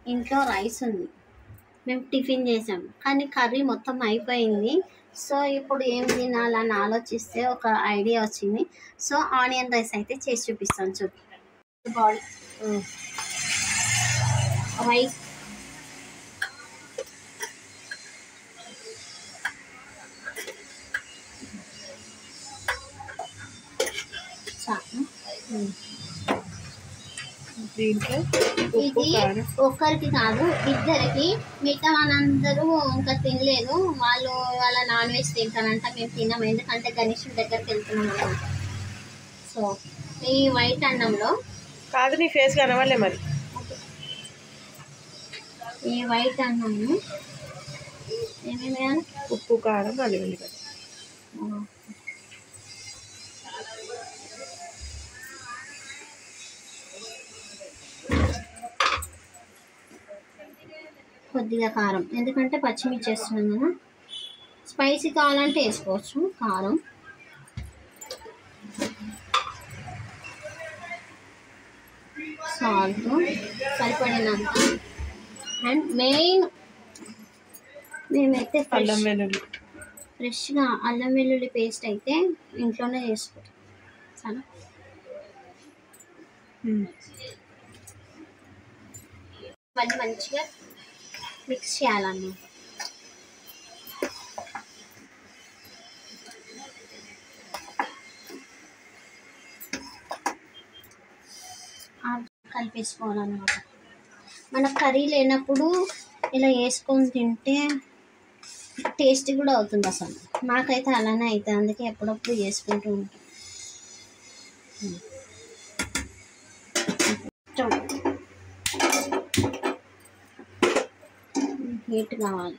ఇంట్లో రైస్ ఉంది, మేము టిఫిన్ చేసాం, కానీ కర్రీ మొత్తం అయిపోయింది. సో ఇప్పుడు ఏం తినాలని ఆలోచిస్తే ఒక ఐడియా వచ్చింది. సో ఆనియన్ రైస్ అయితే చేసి చూపిస్తాను. చూడు, బాడీ రైస్ దీంట్లో ఇది ఒక్కరికి కాదు, ఇద్దరికి. మిగతా వాళ్ళందరూ ఇంకా తినలేదు. వాళ్ళు వాళ్ళ నాన్ వెజ్ తింటారంట, మేము తిన్నాము, ఎందుకంటే గణేషుడి దగ్గరికి వెళ్తున్నాం అనమాట. సో ఈ వైట్ అన్నంలో కాదు, నీ ఫేస్ కనవాలే మరి. ఈ వైట్ అన్నము ఏమేమి వేయాలి? ఉప్పు, కారం, అల్లం వెల్లిగడ్డ. కొద్దిగా కారం, ఎందుకంటే పచ్చిమిర్చి వేస్తున్నాం కదా. స్పైసీ కావాలంటే వేసుకోవచ్చు కారం. సాల్ట్ సరిపడినంత. అండ్ మెయిన్ మేమైతే అల్లం వెల్లుల్లి, ఫ్రెష్గా అల్లం వెల్లుల్లి పేస్ట్ అయితే ఇంట్లోనే చేసుకుంటాం. చాలా మళ్ళీ మంచిగా మిక్స్ చేయాలన్నమాట. కలిపేసుకోవాలన్నమాట. మన కర్రీ లేనప్పుడు ఇలా వేసుకొని తింటే టేస్ట్ కూడా అవుతుంది. అసలు నాకైతే అలానే అవుతుంది, అందుకే ఎప్పుడప్పుడు చేసుకుంటూ ఉంటాం. హీట్ కావాలి.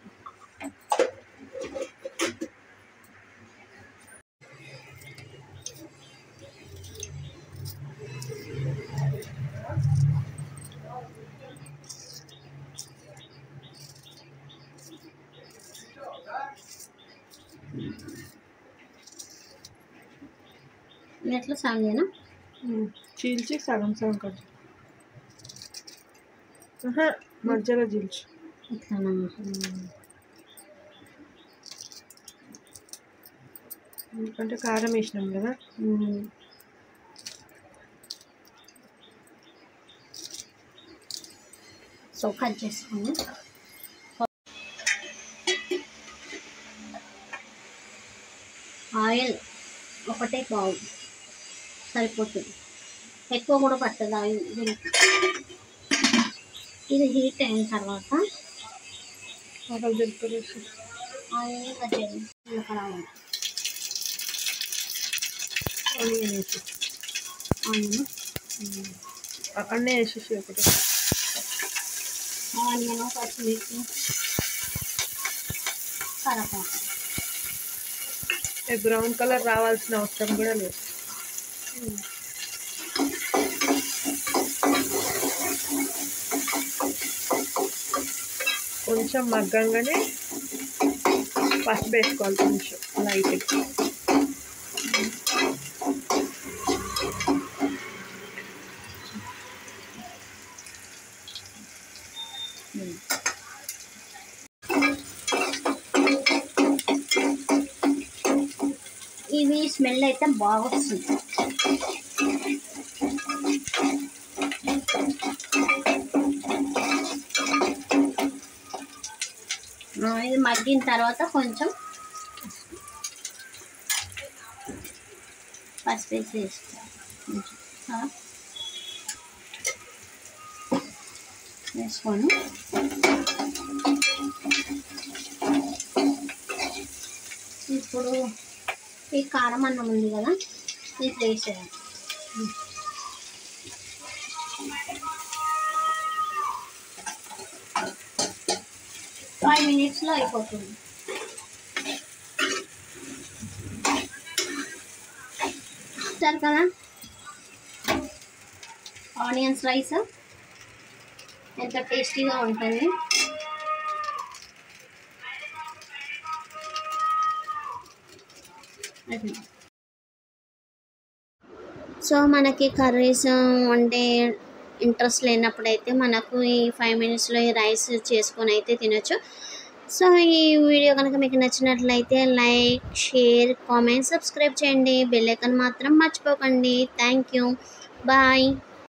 ఎట్లా సాగేనా చీల్చి సగం సగం కట్, మధ్యలో చీల్చు. ఇట్లానా? ఎందుకంటే కారం వేసినాం కదా. సో కట్ చేసుకొని ఆయిల్ ఒకటే పావు సరిపోతుంది, ఎక్కువ కూడా పట్టదు ఆయిల్ దీనికి. ఇది హీట్ అయిన తర్వాత ఆయిల్ కట్ చేయాలి. ఆనియన్ అక్కడనే వేసేసి ఒకటి ఆనియన్, పచ్చిమిర్చి, కరివేపాకు. బ్రౌన్ కలర్ రావాల్సిన అవసరం కూడా లేదు. కొంచెం మగ్గంగానే పసుపు వేసుకోవాలి, కొంచెం లైట్గా. ఇవి స్మెల్ అయితే బాగా వస్తుంది. ఇది మగ్గిన తర్వాత కొంచెం పసుపు వేసి వేసుకొని ఇప్పుడు ఈ కారం అన్నం ఉంది కదా, ఇది వేసేయాలి. 5 minutesలో అయిపోతుంది. చూస్తారు కదా ఆనియన్స్ రైస్ ఎంత టేస్టీగా ఉంటుంది. సో మనకి కర్రీస్ వండే ఇంట్రెస్ట్ లేనప్పుడైతే మనకు ఈ 5 మినిట్స్లో ఈ రైస్ చేసుకొని అయితే తినొచ్చు. సో ఈ వీడియో కనుక మీకు నచ్చినట్లయితే లైక్, షేర్, కామెంట్, సబ్స్క్రైబ్ చేయండి. బెల్ ఐకాన్ మాత్రం మర్చిపోకండి. Thank you. బాయ్.